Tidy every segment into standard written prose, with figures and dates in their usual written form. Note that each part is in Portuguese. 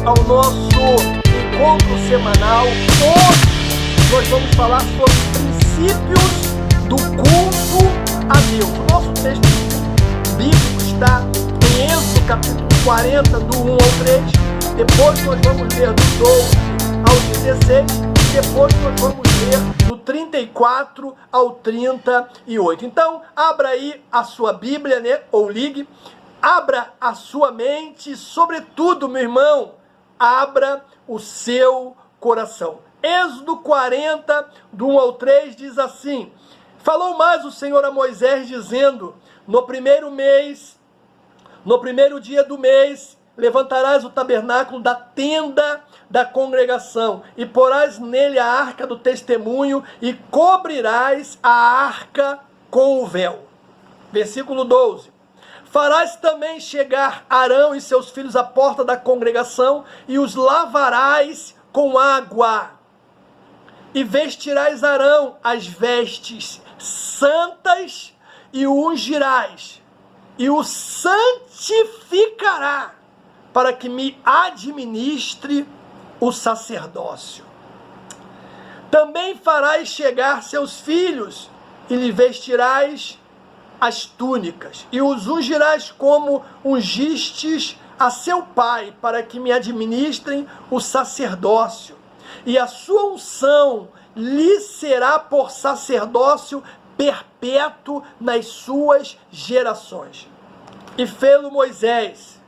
ao nosso encontro semanal. Hoje nós vamos falar sobre princípios do culto a Deus. O nosso texto bíblico está em Êxodo capítulo 40, do 1 ao 3. Depois nós vamos ler do 12 ao 16. Depois nós vamos ler do 34 ao 38. Então, abra aí a sua Bíblia, né? Ou ligue. Abra a sua mente, sobretudo, meu irmão, abra o seu coração. Êxodo 40, do 1 ao 3, diz assim: falou mais o Senhor a Moisés, dizendo: no primeiro dia do mês, levantarás o tabernáculo da tenda da congregação, e porás nele a arca do testemunho, e cobrirás a arca com o véu. Versículo 12. Farás também chegar Arão e seus filhos à porta da congregação, e os lavarás com água. E vestirás Arão as vestes santas, e o ungirás, e o santificará, para que me administre o sacerdócio. Também farás chegar seus filhos, e lhe vestirás as túnicas, e os ungirás como ungistes a seu pai, para que me administrem o sacerdócio. E a sua unção lhe será por sacerdócio perpétuo nas suas gerações. E fê-lo Moisés,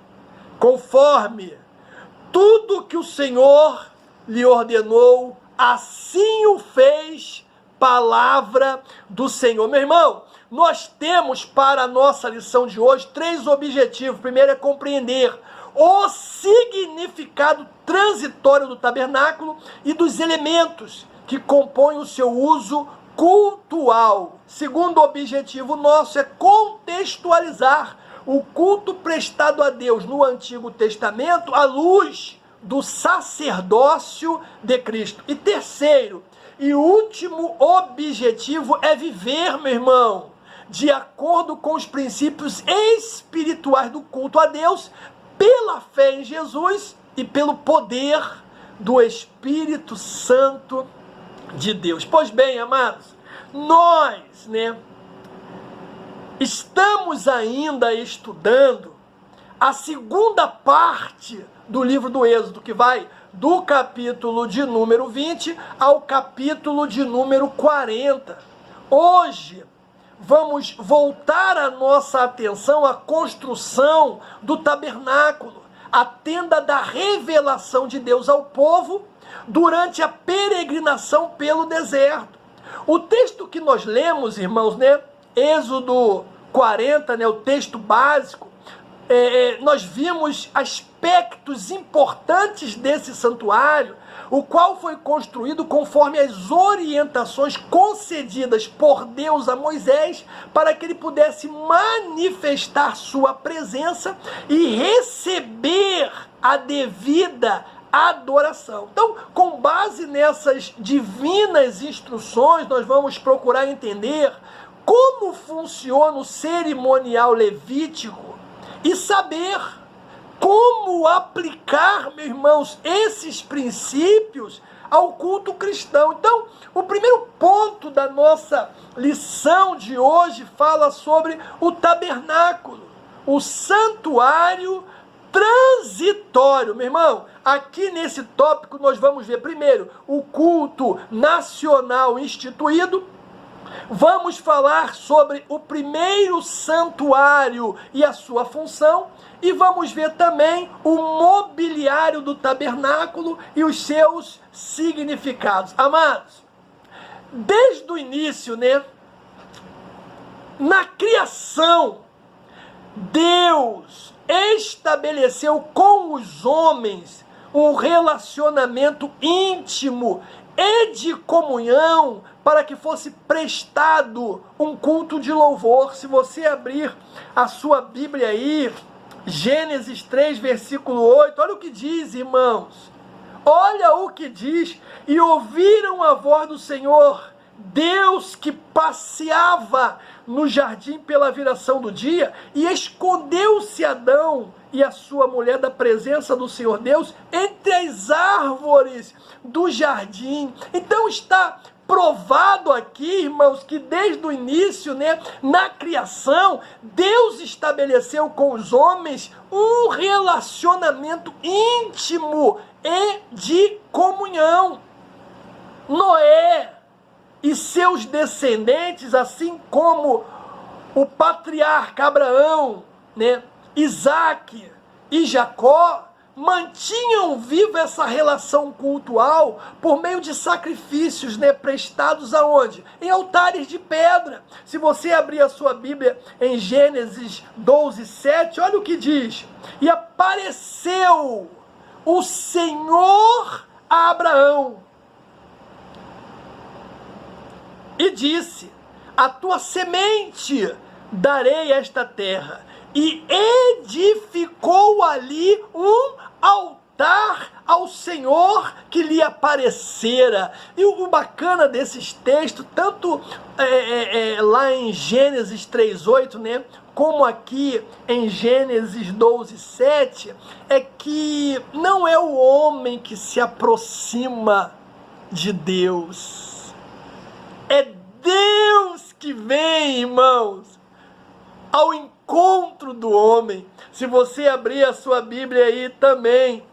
conforme tudo que o Senhor lhe ordenou, assim o fez. Palavra do Senhor. Meu irmão, nós temos para a nossa lição de hoje 3 objetivos. Primeiro é compreender o significado transitório do tabernáculo e dos elementos que compõem o seu uso cultual. Segundo objetivo nosso é contextualizar o culto prestado a Deus no Antigo Testamento à luz do sacerdócio de Cristo. E terceiro e último objetivo é viver, meu irmão, de acordo com os princípios espirituais do culto a Deus, pela fé em Jesus e pelo poder do Espírito Santo de Deus. Pois bem, amados, nós, estamos ainda estudando a segunda parte do livro do Êxodo, que vai do capítulo de número 20 ao capítulo de número 40. Hoje vamos voltar a nossa atenção à construção do tabernáculo, a tenda da revelação de Deus ao povo durante a peregrinação pelo deserto. O texto que nós lemos, irmãos, Êxodo 40, o texto básico, nós vimos aspectos importantes desse santuário, o qual foi construído conforme as orientações concedidas por Deus a Moisés, para que ele pudesse manifestar sua presença e receber a devida adoração. Então, com base nessas divinas instruções, nós vamos procurar entender como funciona o cerimonial levítico e saber como aplicar, meus irmãos, esses princípios ao culto cristão. Então, o primeiro ponto da nossa lição de hoje fala sobre o tabernáculo, o santuário transitório. Meu irmão, aqui nesse tópico nós vamos ver primeiro o culto nacional instituído. Vamos falar sobre o primeiro santuário e a sua função, e vamos ver também o mobiliário do tabernáculo e os seus significados. Amados, desde o início, na criação, Deus estabeleceu com os homens um relacionamento íntimo e de comunhão, para que fosse prestado um culto de louvor. Se você abrir a sua Bíblia aí, Gênesis 3, versículo 8, olha o que diz, irmãos. Olha o que diz: e ouviram a voz do Senhor, Deus, que passeava no jardim pela viração do dia, e escondeu-se Adão e a sua mulher da presença do Senhor Deus entre as árvores do jardim. Então está provado aqui, irmãos, que desde o início, né, na criação, Deus estabeleceu com os homens um relacionamento íntimo e de comunhão. Noé e seus descendentes, assim como o patriarca Abraão, né, Isaac e Jacó, mantinham viva essa relação cultual por meio de sacrifícios, né, prestados aonde? Em altares de pedra. Se você abrir a sua Bíblia em Gênesis 12:7, olha o que diz: e apareceu o Senhor a Abraão e disse: a tua semente darei esta terra. E edificou ali um altar ao Senhor que lhe aparecera. E o bacana desses textos, tanto lá em Gênesis 3:8, né, como aqui em Gênesis 12:7, é que não é o homem que se aproxima de Deus. É Deus que vem, irmãos, ao encontro do homem. Se você abrir a sua Bíblia aí também,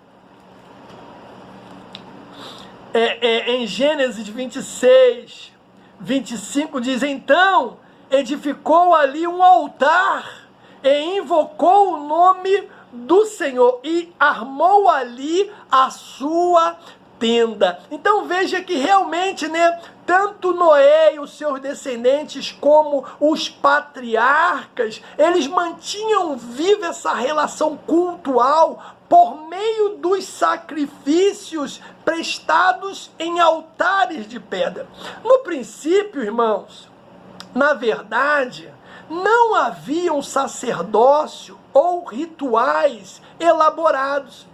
em Gênesis 26:25 diz: então edificou ali um altar e invocou o nome do Senhor e armou ali a sua tenda. Então veja que realmente, né, tanto Noé e os seus descendentes como os patriarcas, eles mantinham viva essa relação cultual por meio dos sacrifícios prestados em altares de pedra. No princípio, irmãos, na verdade, não havia um sacerdócio ou rituais elaborados.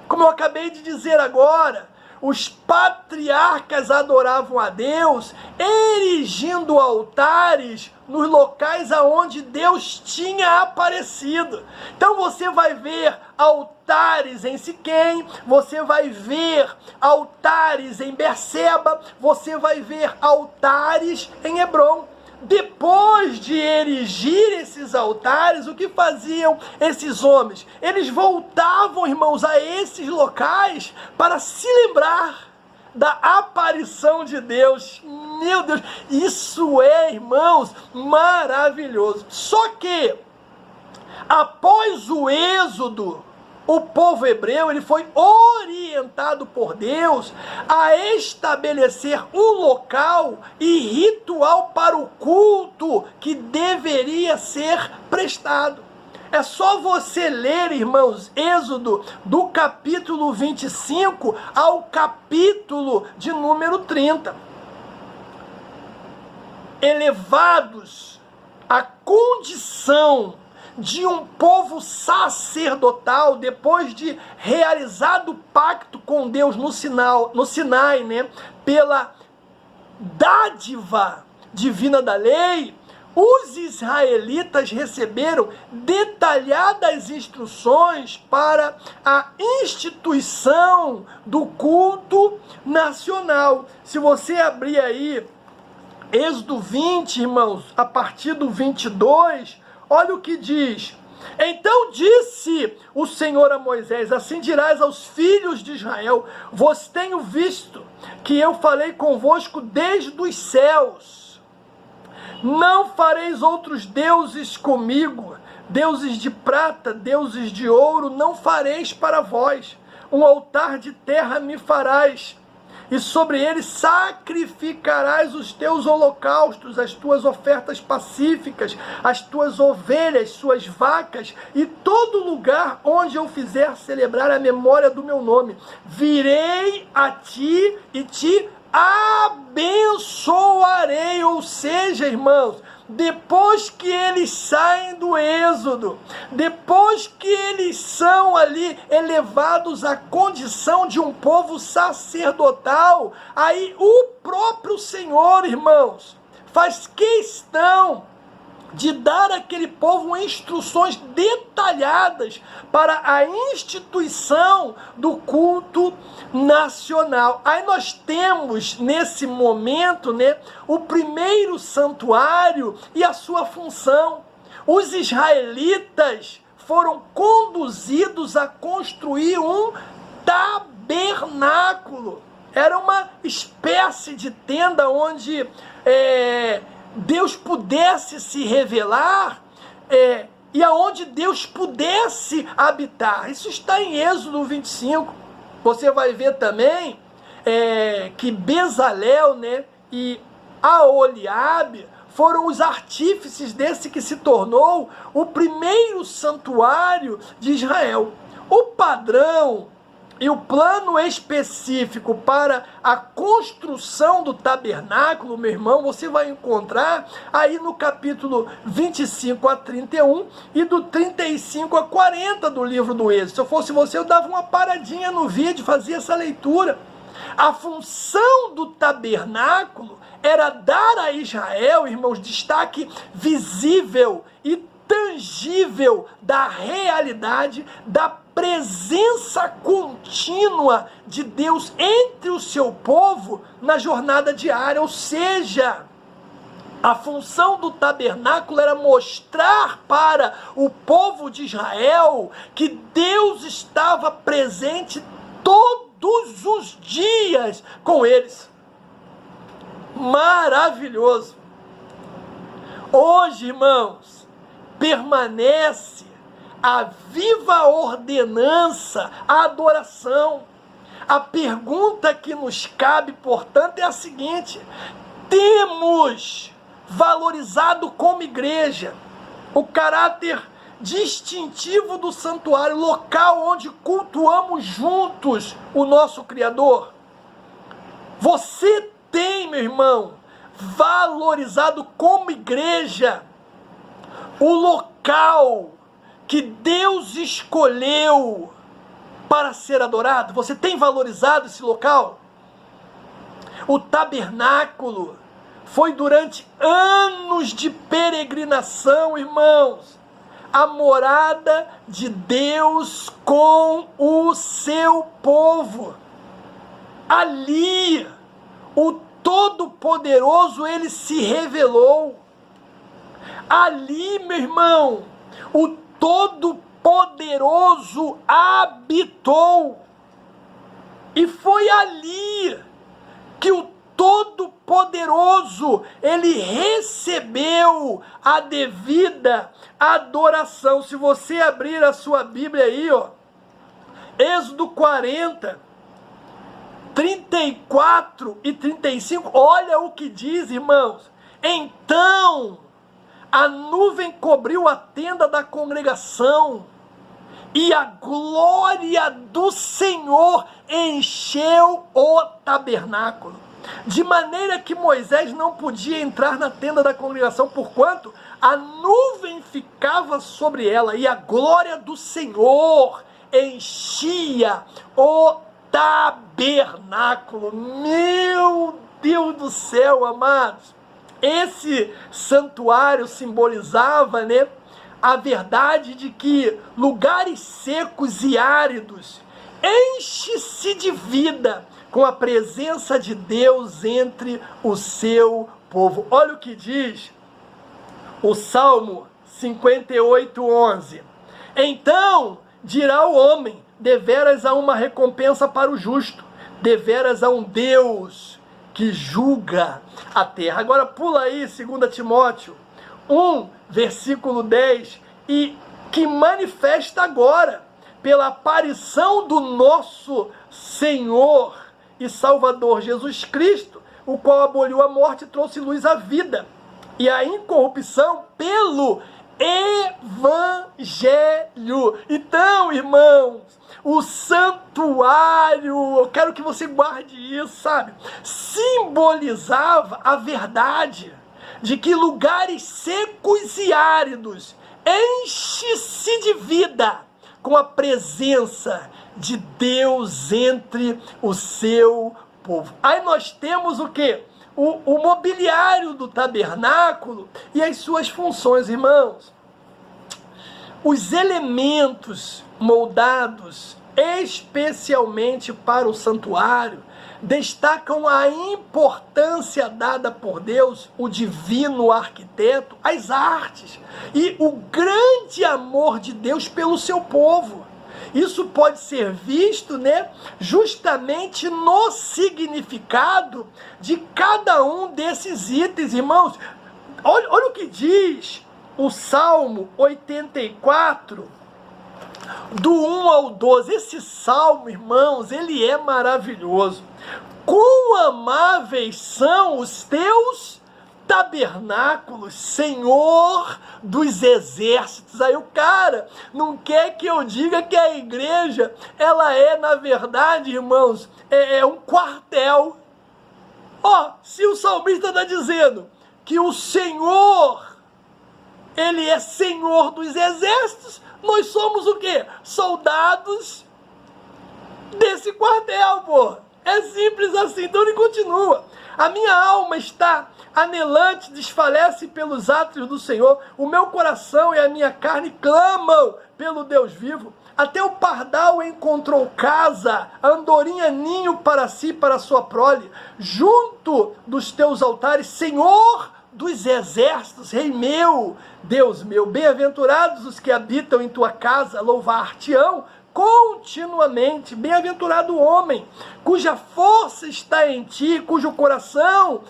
Como eu acabei de dizer agora, os patriarcas adoravam a Deus, erigindo altares nos locais aonde Deus tinha aparecido. Então você vai ver altares em Siquém, você vai ver altares em Berseba, você vai ver altares em Hebrom. Depois de erigir esses altares, o que faziam esses homens? Eles voltavam, irmãos, a esses locais para se lembrar da aparição de Deus. Meu Deus, isso é, irmãos, maravilhoso. Só que, após o êxodo, o povo hebreu, ele foi orientado por Deus a estabelecer um local e ritual para o culto que deveria ser prestado. É só você ler, irmãos, Êxodo do capítulo 25 ao capítulo de número 30. Elevados à condição de um povo sacerdotal, depois de realizado o pacto com Deus no Sinai, né, pela dádiva divina da lei, os israelitas receberam detalhadas instruções para a instituição do culto nacional. Se você abrir aí Êxodo 20, irmãos, a partir do 22, olha o que diz: então disse o Senhor a Moisés: assim dirás aos filhos de Israel: vos tenho visto que eu falei convosco desde os céus. Não fareis outros deuses comigo, deuses de prata, deuses de ouro, não fareis para vós. Um altar de terra me farás, e sobre ele sacrificarás os teus holocaustos, as tuas ofertas pacíficas, as tuas ovelhas, suas vacas, e todo lugar onde eu fizer celebrar a memória do meu nome. Virei a ti e te abençoarei. Ou seja, irmãos, depois que eles saem do êxodo, depois que eles são ali elevados à condição de um povo sacerdotal, aí o próprio Senhor, irmãos, faz questão de dar àquele povo instruções detalhadas para a instituição do culto nacional. Aí nós temos, nesse momento, né, o primeiro santuário e a sua função. Os israelitas foram conduzidos a construir um tabernáculo. Era uma espécie de tenda onde Deus pudesse se revelar e aonde Deus pudesse habitar. Isso está em Êxodo 25. Você vai ver também que Bezalel, né, e Aholiabe foram os artífices desse que se tornou o primeiro santuário de Israel. O padrão e o plano específico para a construção do tabernáculo, meu irmão, você vai encontrar aí no capítulo 25 a 31 e do 35 a 40 do livro do Êxodo. Se eu fosse você, eu dava uma paradinha no vídeo, fazia essa leitura. A função do tabernáculo era dar a Israel, irmãos, destaque visível e tangível da realidade, da presença contínua de Deus entre o seu povo na jornada diária. Ou seja, a função do tabernáculo era mostrar para o povo de Israel que Deus estava presente todos os dias com eles. Maravilhoso! Hoje, irmãos, permanece a viva ordenança, a adoração. A pergunta que nos cabe, portanto, é a seguinte: temos valorizado como igreja o caráter distintivo do santuário, local onde cultuamos juntos o nosso Criador? Você tem, meu irmão, valorizado como igreja o local que Deus escolheu para ser adorado? Você tem valorizado esse local? O tabernáculo foi durante anos de peregrinação, irmãos, a morada de Deus com o seu povo. Ali, o Todo-Poderoso, ele se revelou. Ali, meu irmão, o Todo-Poderoso habitou. E foi ali que o Todo-Poderoso, ele recebeu a devida adoração. Se você abrir a sua Bíblia aí, ó, Êxodo 40, 34 e 35, olha o que diz, irmãos. Então a nuvem cobriu a tenda da congregação, e a glória do Senhor encheu o tabernáculo, de maneira que Moisés não podia entrar na tenda da congregação, porquanto a nuvem ficava sobre ela, e a glória do Senhor enchia o tabernáculo. Meu Deus do céu, amados! Esse santuário simbolizava, né, a verdade de que lugares secos e áridos enche-se de vida com a presença de Deus entre o seu povo. Olha o que diz o Salmo 58:11. Então dirá o homem: deveras há uma recompensa para o justo, deveras há um Deus que julga a terra. Agora pula aí 2 Timóteo 1, versículo 10, e que manifesta agora, pela aparição do nosso Senhor e Salvador Jesus Cristo, o qual aboliu a morte e trouxe luz à vida e a incorrupção pelo Evangelho. Então, irmãos, o santuário, eu quero que você guarde isso, sabe? Simbolizava a verdade de que lugares secos e áridos enche-se de vida com a presença de Deus entre o seu povo. Aí nós temos o quê? o mobiliário do tabernáculo e as suas funções, irmãos. Os elementos moldados especialmente para o santuário destacam a importância dada por Deus, o divino arquiteto, às artes e o grande amor de Deus pelo seu povo. Isso pode ser visto, justamente no significado de cada um desses itens, irmãos. Olha o que diz o Salmo 84, do 1 ao 12. Esse salmo, irmãos, ele é maravilhoso. Quão amáveis são os teus tabernáculos, Senhor dos exércitos. Aí o cara não quer que eu diga que a igreja, ela é, na verdade, irmãos, é um quartel. Se o salmista está dizendo que o Senhor, ele é Senhor dos exércitos, nós somos o quê? Soldados desse quartel, pô. É simples assim. Então ele continua. A minha alma está anelante, desfalece pelos átrios do Senhor. O meu coração e a minha carne clamam pelo Deus vivo. Até o pardal encontrou casa, a andorinha ninho para si, para a sua prole. Junto dos teus altares, Senhor dos exércitos, Rei meu, Deus meu, bem-aventurados os que habitam em tua casa, louvar-te-ão continuamente. Bem-aventurado o homem cuja força está em ti, cujo coração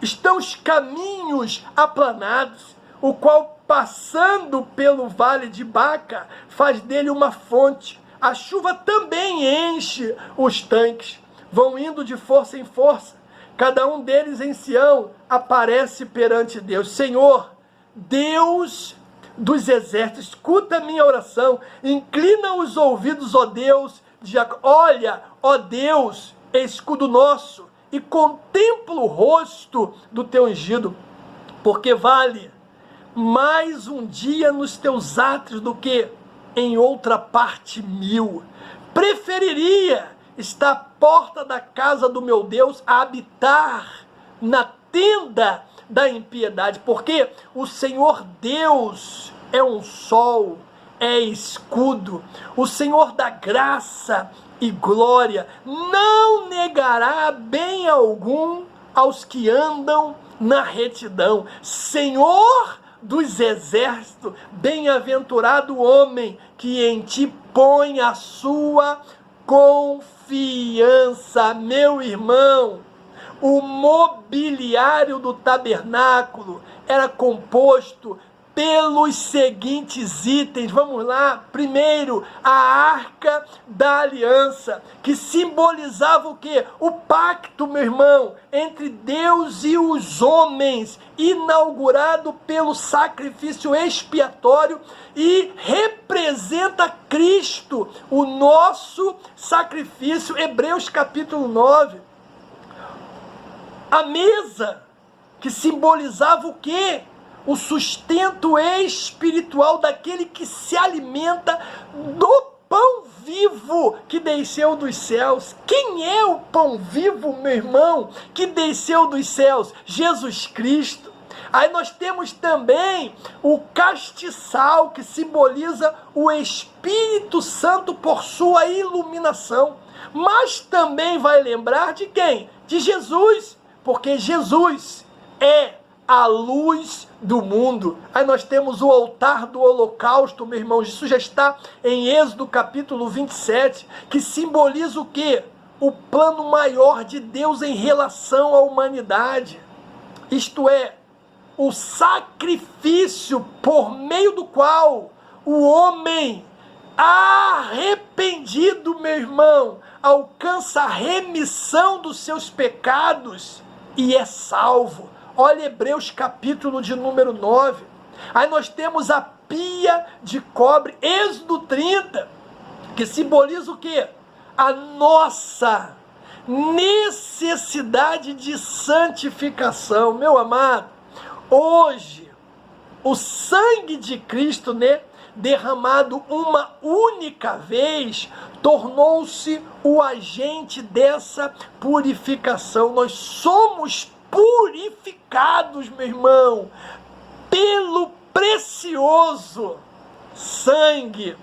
estão os caminhos aplanados, o qual, passando pelo vale de Baca, faz dele uma fonte. A chuva também enche os tanques, vão indo de força em força. Cada um deles em Sião aparece perante Deus. Senhor, Deus dos exércitos, escuta a minha oração, inclina os ouvidos, ó Deus de Jacó. Olha, ó Deus, escudo nosso, e contempla o rosto do teu ungido, porque vale mais um dia nos teus átrios do que em outra parte 1000. Preferiria estar à porta da casa do meu Deus a habitar na tenda da impiedade, porque o Senhor Deus é um sol, é escudo. O Senhor da graça e glória não negará bem algum aos que andam na retidão. Senhor dos exércitos, bem-aventurado o homem que em ti põe a sua confiança. Meu irmão, o mobiliário do tabernáculo era composto pelos seguintes itens. Vamos lá. Primeiro, a arca da aliança, que simbolizava o quê? O pacto, meu irmão, entre Deus e os homens, inaugurado pelo sacrifício expiatório e representa Cristo, o nosso sacrifício. Hebreus capítulo 9. A mesa, que simbolizava o quê? O sustento espiritual daquele que se alimenta do pão vivo que desceu dos céus. Quem é o pão vivo, meu irmão, que desceu dos céus? Jesus Cristo. Aí nós temos também o castiçal, que simboliza o Espírito Santo por sua iluminação. Mas também vai lembrar de quem? De Jesus, porque Jesus é a luz do mundo. Aí nós temos o altar do holocausto, meu irmão. Isso já está em Êxodo capítulo 27, que simboliza o quê? O plano maior de Deus em relação à humanidade. Isto é, o sacrifício por meio do qual o homem arrependido, meu irmão, alcança a remissão dos seus pecados e é salvo. Olha Hebreus capítulo de número 9. Aí nós temos a pia de cobre, Êxodo 30, que simboliza o quê? A nossa necessidade de santificação. Meu amado, hoje, o sangue de Cristo, derramado uma única vez, tornou-se o agente dessa purificação. Nós somos purificados, meu irmão, pelo precioso sangue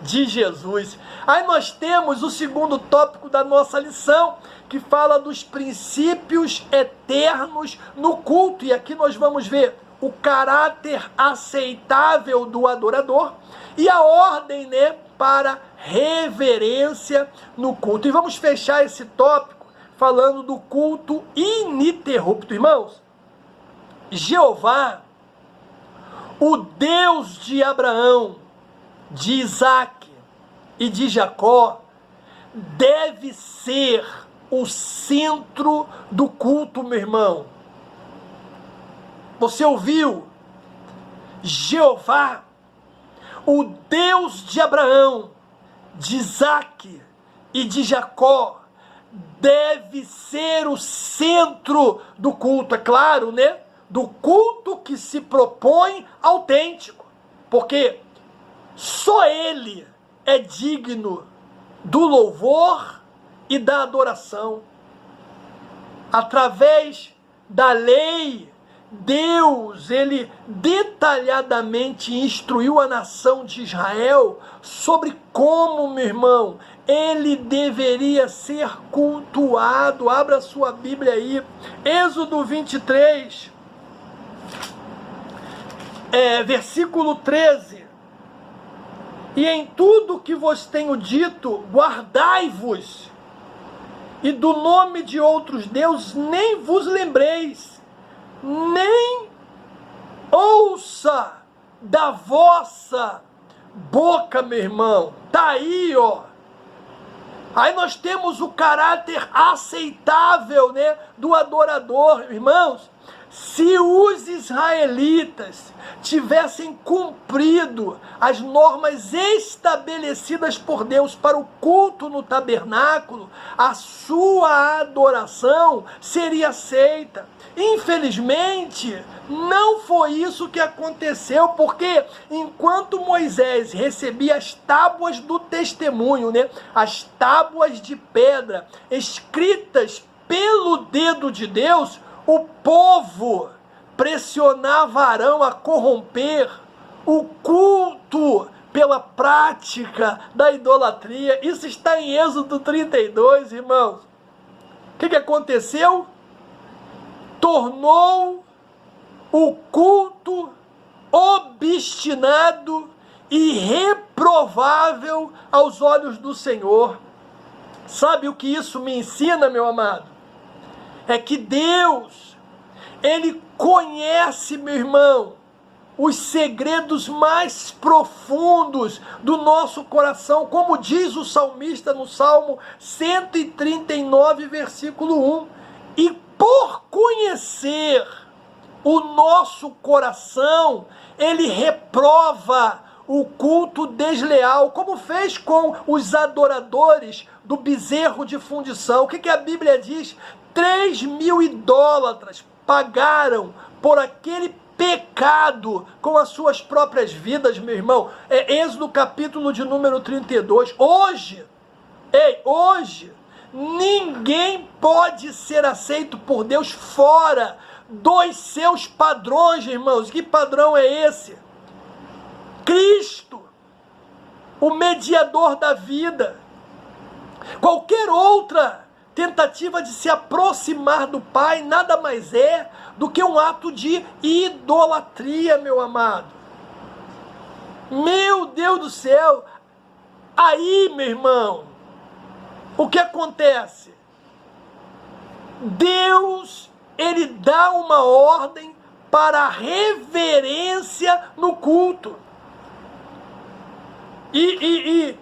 de Jesus. Aí nós temos o segundo tópico da nossa lição, que fala dos princípios eternos no culto. E aqui nós vamos ver o caráter aceitável do adorador e a ordem, né, para reverência no culto. E vamos fechar esse tópico falando do culto ininterrupto. Irmãos, Jeová, o Deus de Abraão, de Isaac e de Jacó, deve ser o centro do culto, meu irmão. Você ouviu? Jeová, o Deus de Abraão, de Isaac e de Jacó, deve ser o centro do culto, é claro, né? Do culto que se propõe autêntico, porque só Ele é digno do louvor e da adoração. Através da lei, Deus, Ele detalhadamente instruiu a nação de Israel sobre como, meu irmão, Ele deveria ser cultuado. Abra sua Bíblia aí, Êxodo 23, versículo 13. E em tudo que vos tenho dito, guardai-vos, e do nome de outros deuses nem vos lembreis, nem ouça da vossa boca, meu irmão. Tá aí, ó. Aí nós temos o caráter aceitável, né, do adorador, irmãos. Se os israelitas tivessem cumprido as normas estabelecidas por Deus para o culto no tabernáculo, a sua adoração seria aceita. Infelizmente, não foi isso que aconteceu, porque enquanto Moisés recebia as tábuas do testemunho, né, as tábuas de pedra escritas pelo dedo de Deus, o povo pressionava Arão a corromper o culto pela prática da idolatria. Isso está em Êxodo 32, irmãos. O que aconteceu? Tornou o culto obstinado e reprovável aos olhos do Senhor. Sabe o que isso me ensina, meu amado? É que Deus, Ele conhece, meu irmão, os segredos mais profundos do nosso coração, como diz o salmista no Salmo 139, versículo 1. E por conhecer o nosso coração, Ele reprova o culto desleal, como fez com os adoradores do bezerro de fundição. O que a Bíblia diz? 3.000 idólatras pagaram por aquele pecado com as suas próprias vidas, meu irmão. Êxodo capítulo de número 32. Hoje, ninguém pode ser aceito por Deus fora dos seus padrões, irmãos. Que padrão é esse? Cristo, o mediador da vida. Qualquer outra tentativa de se aproximar do Pai nada mais é do que um ato de idolatria, meu amado. Meu Deus do céu! Aí, meu irmão, o que acontece? Deus, Ele dá uma ordem para a reverência no culto. E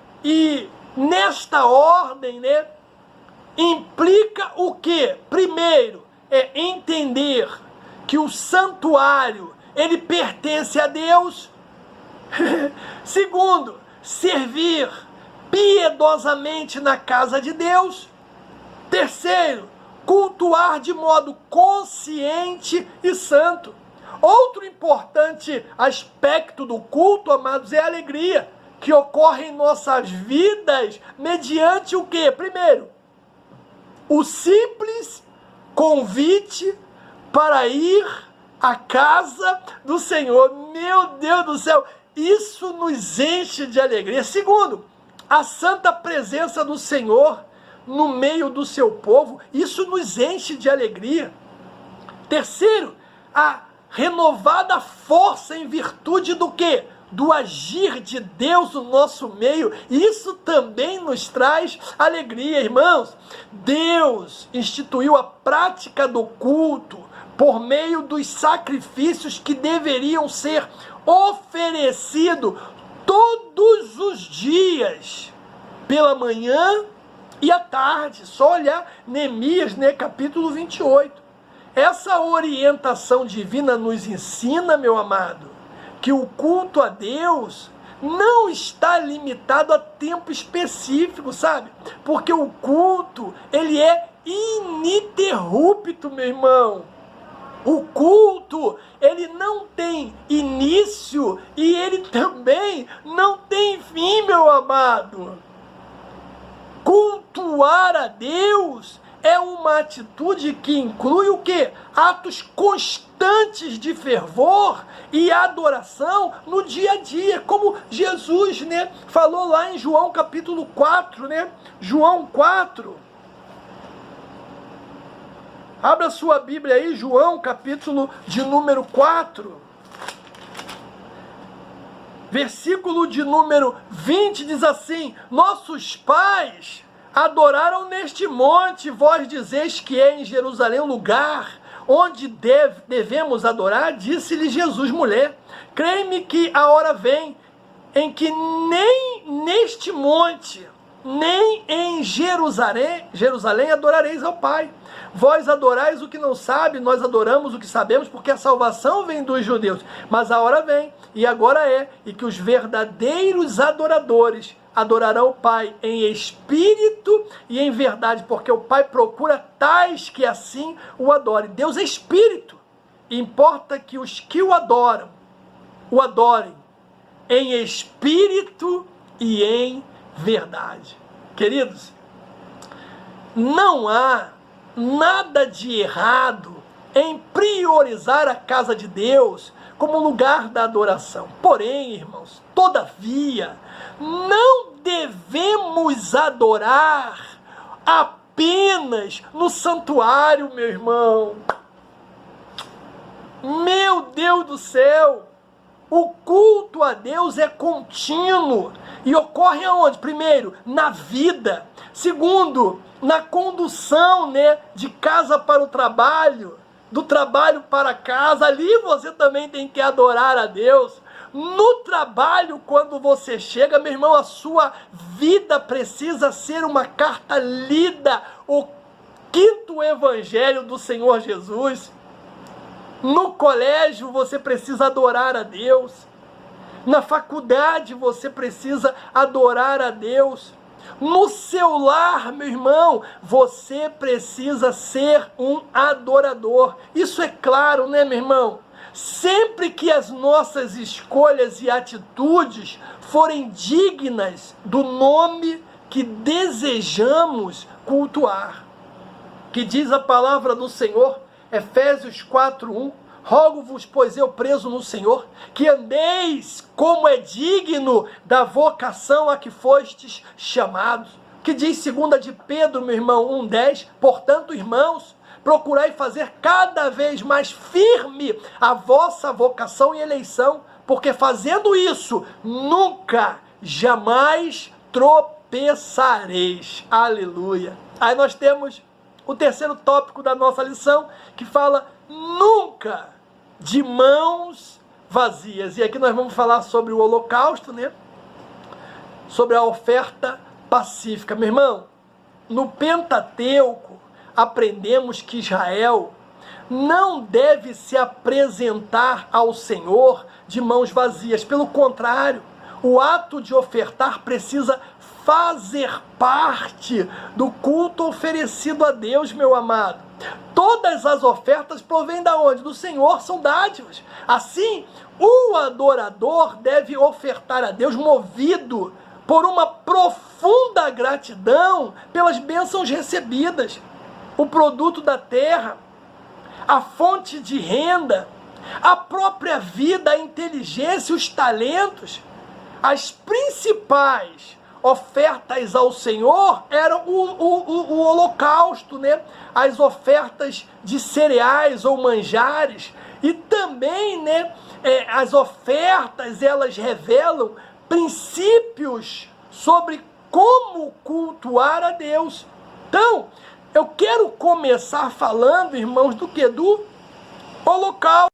nesta ordem, né, implica o quê? Primeiro, é entender que o santuário, ele pertence a Deus. Segundo, servir piedosamente na casa de Deus. Terceiro, cultuar de modo consciente e santo. Outro importante aspecto do culto, amados, é a alegria que ocorre em nossas vidas mediante o quê? Primeiro, o simples convite para ir à casa do Senhor. Meu Deus do céu, isso nos enche de alegria. Segundo, a santa presença do Senhor no meio do seu povo, isso nos enche de alegria. Terceiro, a renovada força em virtude do quê? Do agir de Deus no nosso meio. Isso também nos traz alegria, irmãos. Deus instituiu a prática do culto por meio dos sacrifícios que deveriam ser oferecidos todos os dias, pela manhã e à tarde. Só olhar Neemias, capítulo 28. Essa orientação divina nos ensina, meu amado, que o culto a Deus não está limitado a tempo específico, sabe? Porque o culto, ele é ininterrupto, meu irmão. O culto, ele não tem início e ele também não tem fim, meu amado. Cultuar a Deus é uma atitude que inclui o quê? Atos constantes de fervor e adoração no dia a dia, como Jesus, falou lá em João capítulo 4, João 4. Abra sua Bíblia aí, João capítulo de número 4. Versículo de número 20 diz assim: nossos pais adoraram neste monte, vós dizeis que é em Jerusalém o lugar onde devemos adorar. Disse-lhe Jesus, mulher, crê-me que a hora vem em que nem neste monte, nem em Jerusalém adorareis ao Pai. Vós adorais o que não sabe, nós adoramos o que sabemos, porque a salvação vem dos judeus. Mas a hora vem, e agora é, e que os verdadeiros adoradores adorarão o Pai em espírito e em verdade, porque o Pai procura tais que assim o adorem. Deus é espírito, importa que os que o adoram, o adorem em espírito e em verdade. Queridos, não há nada de errado em priorizar a casa de Deus como lugar da adoração. Porém, irmãos, todavia, não devemos adorar apenas no santuário, meu irmão. Meu Deus do céu! O culto a Deus é contínuo e ocorre aonde? Primeiro, na vida. Segundo, na condução, de casa para o trabalho, do trabalho para casa. Ali você também tem que adorar a Deus. No trabalho, quando você chega, meu irmão, a sua vida precisa ser uma carta lida, o 5º evangelho do Senhor Jesus. No colégio você precisa adorar a Deus. Na faculdade você precisa adorar a Deus. No seu lar, meu irmão, você precisa ser um adorador. Isso é claro, meu irmão? Sempre que as nossas escolhas e atitudes forem dignas do nome que desejamos cultuar. Que diz a palavra do Senhor, Efésios 4:1, rogo-vos, pois eu preso no Senhor, que andeis como é digno da vocação a que fostes chamados. Que diz 2 de Pedro, meu irmão, 1:10, portanto, irmãos, procurai fazer cada vez mais firme a vossa vocação e eleição, porque fazendo isso, nunca, jamais tropeçareis. Aleluia. Aí nós temos o terceiro tópico da nossa lição, que fala nunca de mãos vazias. E aqui nós vamos falar sobre o holocausto, sobre a oferta pacífica. Meu irmão, no Pentateuco, aprendemos que Israel não deve se apresentar ao Senhor de mãos vazias. Pelo contrário, o ato de ofertar precisa fazer parte do culto oferecido a Deus, meu amado. todas as ofertas provêm da onde? Do Senhor, são dádivas. Assim, o adorador deve ofertar a Deus movido por uma profunda gratidão pelas bênçãos recebidas, o produto da terra, a fonte de renda, a própria vida, a inteligência, os talentos. As principais ofertas ao Senhor eram o holocausto, né? As ofertas de cereais ou manjares, e também, né, as ofertas, elas revelam princípios sobre como cultuar a Deus. Então, eu quero começar falando, irmãos, do que? Do holocausto.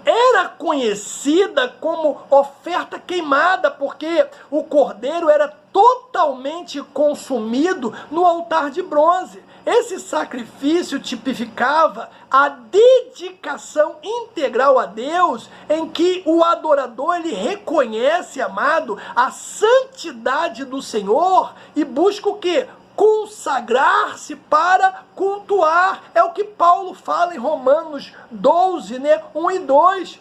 Era conhecida como oferta queimada, porque o cordeiro era totalmente consumido no altar de bronze. Esse sacrifício tipificava a dedicação integral a Deus, em que o adorador ele reconhece, amado, a santidade do Senhor e busca o quê? Consagrar-se para cultuar. É o que Paulo fala em Romanos 12, né? 1 e 2.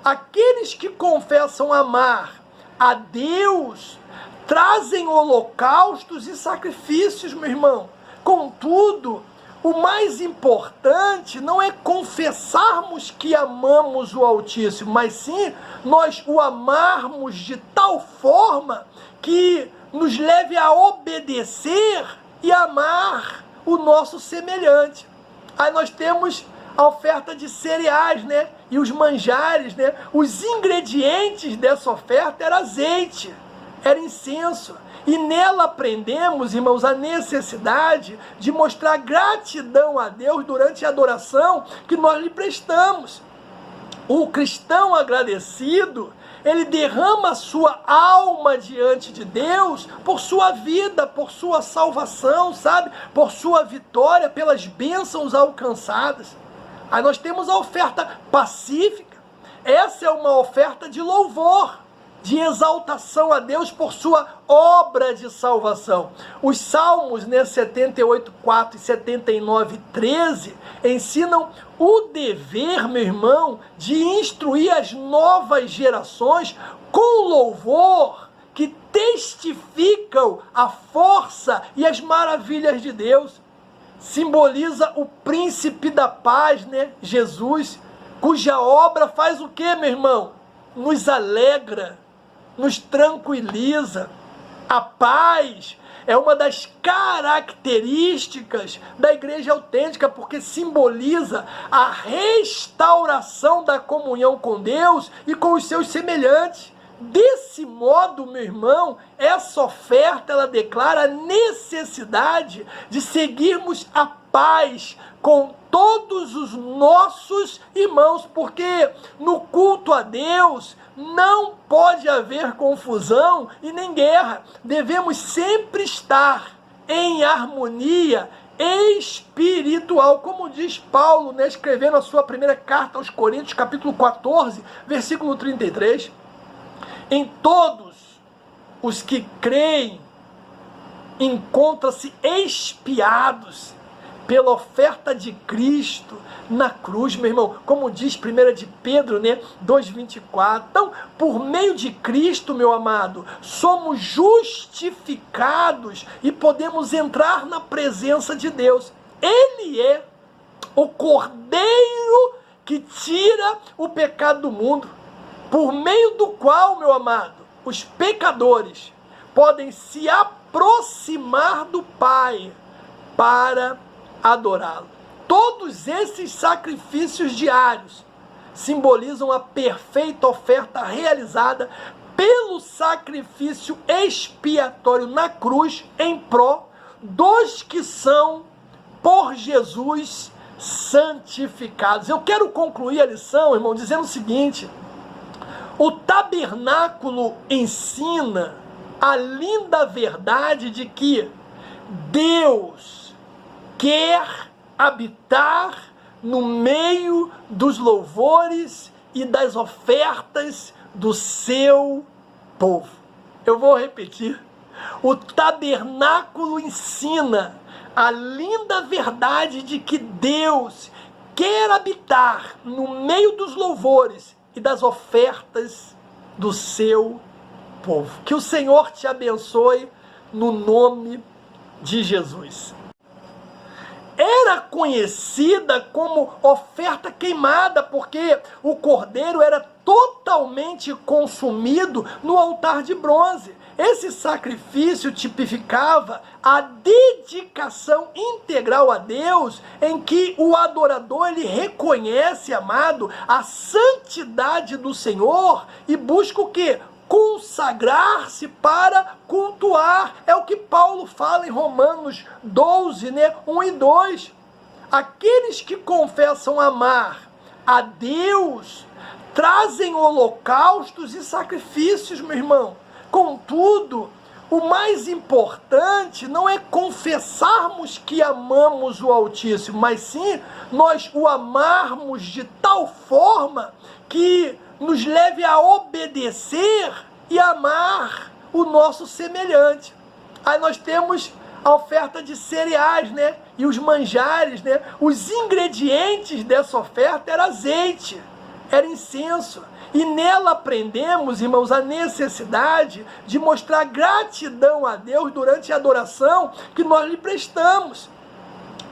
Aqueles que confessam amar a Deus trazem holocaustos e sacrifícios, meu irmão. Contudo, o mais importante não é confessarmos que amamos o Altíssimo, mas sim nós o amarmos de tal forma que nos leve a obedecer e amar o nosso semelhante. Aí nós temos a oferta de cereais, né? E os manjares, né? Os ingredientes dessa oferta era azeite, era incenso. E nela aprendemos, irmãos, a necessidade de mostrar gratidão a Deus durante a adoração que nós lhe prestamos. O cristão agradecido, ele derrama a sua alma diante de Deus por sua vida, por sua salvação, sabe? Por sua vitória, pelas bênçãos alcançadas. Aí nós temos a oferta pacífica. Essa é uma oferta de louvor, de exaltação a Deus por sua obra de salvação. Os Salmos, né, 78:4 e 79:13 ensinam o dever, meu irmão, de instruir as novas gerações com louvor que testificam a força e as maravilhas de Deus. Simboliza o príncipe da paz, né, Jesus, cuja obra faz o quê, meu irmão? Nos alegra, nos tranquiliza. A paz é uma das características da igreja autêntica, porque simboliza a restauração da comunhão com Deus e com os seus semelhantes. Desse modo, meu irmão, essa oferta ela declara a necessidade de seguirmos a paz com todos os nossos irmãos, porque no culto a Deus não pode haver confusão e nem guerra. Devemos sempre estar em harmonia espiritual, como diz Paulo, né, escrevendo a sua primeira carta aos Coríntios, capítulo 14, versículo 33. Em todos os que creem, encontram-se expiados pela oferta de Cristo na cruz, meu irmão, como diz 1 de Pedro, né, 2:24. Então, por meio de Cristo, meu amado, somos justificados e podemos entrar na presença de Deus. Ele é o Cordeiro que tira o pecado do mundo, por meio do qual, meu amado, os pecadores podem se aproximar do Pai para adorá-lo. Todos esses sacrifícios diários simbolizam a perfeita oferta realizada pelo sacrifício expiatório na cruz em pró dos que são por Jesus santificados. Eu quero concluir a lição, irmão, dizendo o seguinte: o tabernáculo ensina a linda verdade de que Deus quer habitar no meio dos louvores e das ofertas do seu povo. Eu vou repetir. O tabernáculo ensina a linda verdade de que Deus quer habitar no meio dos louvores e das ofertas do seu povo. Que o Senhor te abençoe no nome de Jesus. Era conhecida como oferta queimada, porque o cordeiro era totalmente consumido no altar de bronze. Esse sacrifício tipificava a dedicação integral a Deus, em que o adorador ele reconhece, amado, a santidade do Senhor e busca o quê? Consagrar-se para cultuar. É o que Paulo fala em Romanos 12, 1 e 2. Aqueles que confessam amar a Deus trazem holocaustos e sacrifícios, meu irmão. Contudo, o mais importante não é confessarmos que amamos o Altíssimo, mas sim nós o amarmos de tal forma que nos leve a obedecer e amar o nosso semelhante. Aí nós temos a oferta de cereais, e os manjares, Os ingredientes dessa oferta era azeite, era incenso. E nela aprendemos, irmãos, a necessidade de mostrar gratidão a Deus durante a adoração que nós lhe prestamos.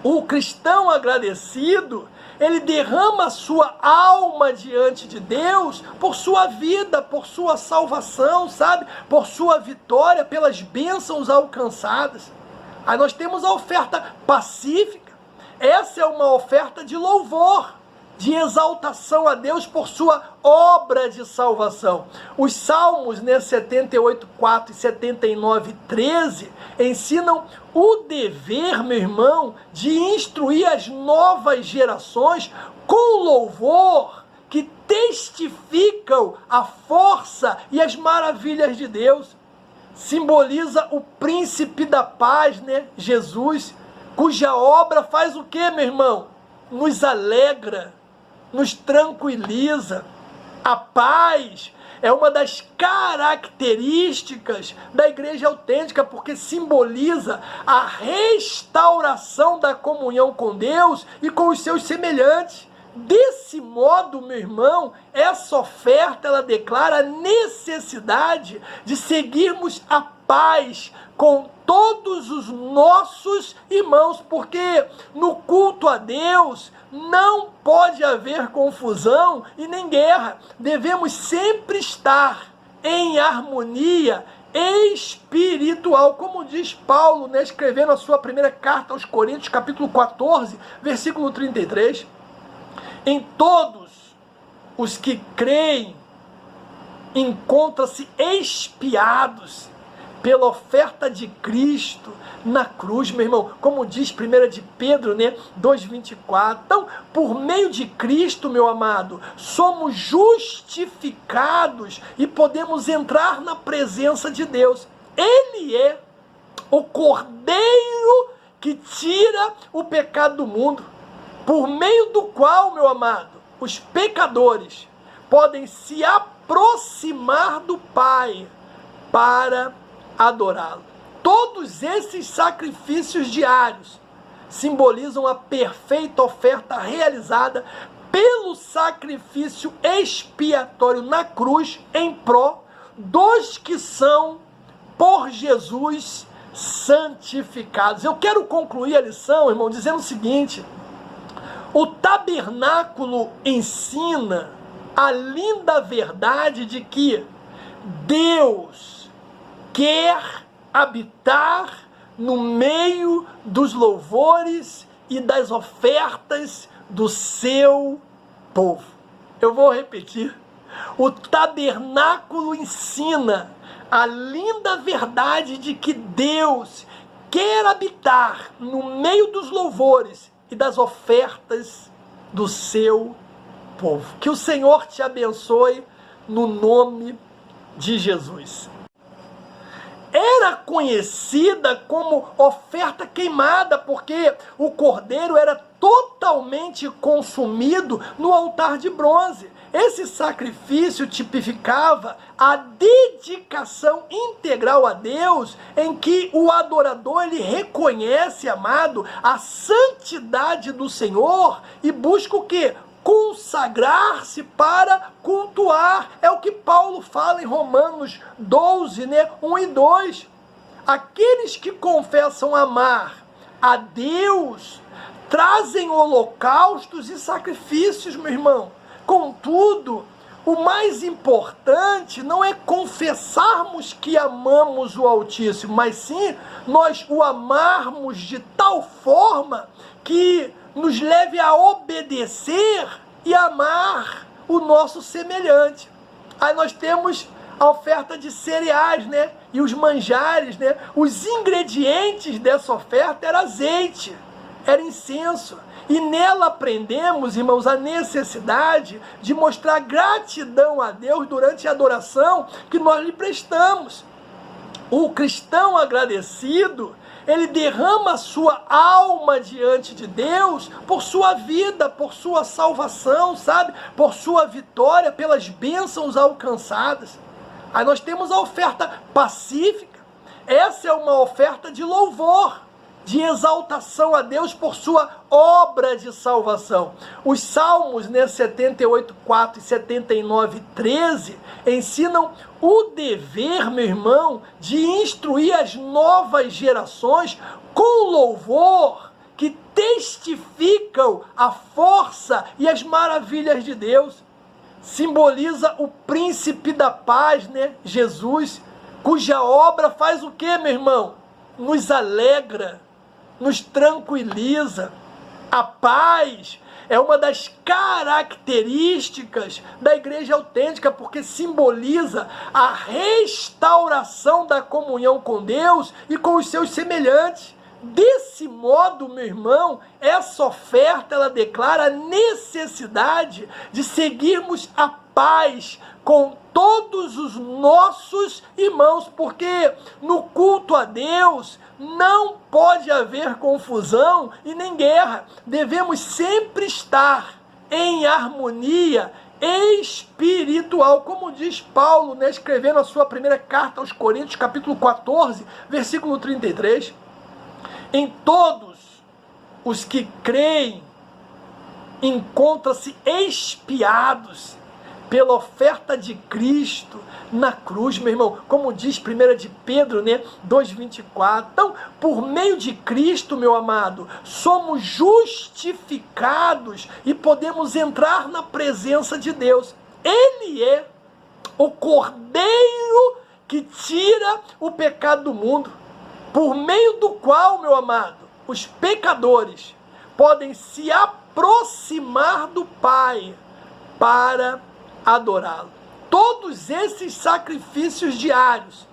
O cristão agradecido, ele derrama a sua alma diante de Deus por sua vida, por sua salvação, por sua vitória, pelas bênçãos alcançadas. Aí nós temos a oferta pacífica. Essa é uma oferta de louvor, de exaltação a Deus por sua obra de salvação. Os Salmos 78:4 e 79:13 ensinam o dever, meu irmão, de instruir as novas gerações com louvor que testificam a força e as maravilhas de Deus. Simboliza o príncipe da paz, Jesus, cuja obra faz o quê, meu irmão? Nos alegra, nos tranquiliza. A paz é uma das características da igreja autêntica, porque simboliza a restauração da comunhão com Deus e com os seus semelhantes. Desse modo, meu irmão, essa oferta ela declara a necessidade de seguirmos a paz com todos os nossos irmãos, porque no culto a Deus não pode haver confusão e nem guerra. Devemos sempre estar em harmonia espiritual, como diz Paulo, escrevendo a sua primeira carta aos Coríntios, capítulo 14, versículo 33. Em todos os que creem, encontram-se expiados pela oferta de Cristo na cruz, meu irmão, como diz 1 de Pedro, 2:24. Então, por meio de Cristo, meu amado, somos justificados e podemos entrar na presença de Deus. Ele é o Cordeiro que tira o pecado do mundo, por meio do qual, meu amado, os pecadores podem se aproximar do Pai para adorá-lo. Todos esses sacrifícios diários simbolizam a perfeita oferta realizada pelo sacrifício expiatório na cruz em pró dos que são, por Jesus, santificados. Eu quero concluir a lição, irmão, dizendo o seguinte: o tabernáculo ensina a linda verdade de que Deus quer habitar no meio dos louvores e das ofertas do seu povo. Eu vou repetir. O tabernáculo ensina a linda verdade de que Deus quer habitar no meio dos louvores e das ofertas do seu povo. Que o Senhor te abençoe no nome de Jesus. Era conhecida como oferta queimada, porque o cordeiro era totalmente consumido no altar de bronze. Esse sacrifício tipificava a dedicação integral a Deus, em que o adorador ele reconhece, amado, a santidade do Senhor e busca o quê? Consagrar-se para cultuar. É o que Paulo fala em Romanos 12, 1 e 2. Aqueles que confessam amar a Deus trazem holocaustos e sacrifícios, meu irmão. Contudo, o mais importante não é confessarmos que amamos o Altíssimo, mas sim nós o amarmos de tal forma que nos leve a obedecer e amar o nosso semelhante. Aí nós temos a oferta de cereais, e os manjares, Os ingredientes dessa oferta era azeite, era incenso. E nela aprendemos, irmãos, a necessidade de mostrar gratidão a Deus durante a adoração que nós lhe prestamos. O cristão agradecido, ele derrama a sua alma diante de Deus por sua vida, por sua salvação, por sua vitória, pelas bênçãos alcançadas. Aí nós temos a oferta pacífica. Essa é uma oferta de louvor, de exaltação a Deus por sua obra de salvação. Os Salmos 78:4 e 79:13 ensinam o dever, meu irmão, de instruir as novas gerações com louvor que testificam a força e as maravilhas de Deus. Simboliza o príncipe da paz, Jesus, cuja obra faz o quê, meu irmão? Nos alegra, nos tranquiliza. A paz é uma das características da igreja autêntica, porque simboliza a restauração da comunhão com Deus e com os seus semelhantes. Desse modo, meu irmão, essa oferta ela declara a necessidade de seguirmos a paz com todos os nossos irmãos, porque no culto a Deus não pode haver confusão e nem guerra. Devemos sempre estar em harmonia espiritual, como diz Paulo, escrevendo a sua primeira carta aos Coríntios, capítulo 14, versículo 33. Em todos os que creem, encontram-se expiados pela oferta de Cristo na cruz, meu irmão, como diz 1 de Pedro, 2:24. Então, por meio de Cristo, meu amado, somos justificados e podemos entrar na presença de Deus. Ele é o Cordeiro que tira o pecado do mundo, por meio do qual, meu amado, os pecadores podem se aproximar do Pai para adorá-lo. Todos esses sacrifícios diários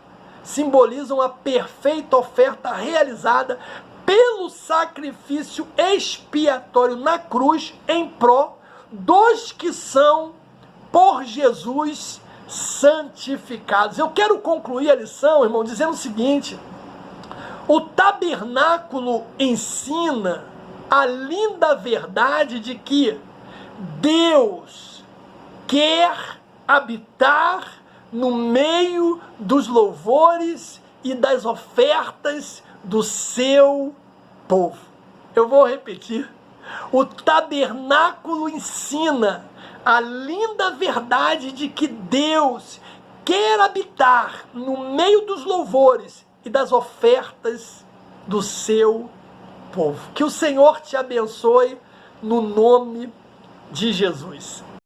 simbolizam a perfeita oferta realizada pelo sacrifício expiatório na cruz em pró dos que são, por Jesus, santificados. Eu quero concluir a lição, irmão, dizendo o seguinte: o tabernáculo ensina a linda verdade de que Deus quer habitar no meio dos louvores e das ofertas do seu povo. Eu vou repetir. O tabernáculo ensina a linda verdade de que Deus quer habitar no meio dos louvores e das ofertas do seu povo. Que o Senhor te abençoe no nome de Jesus.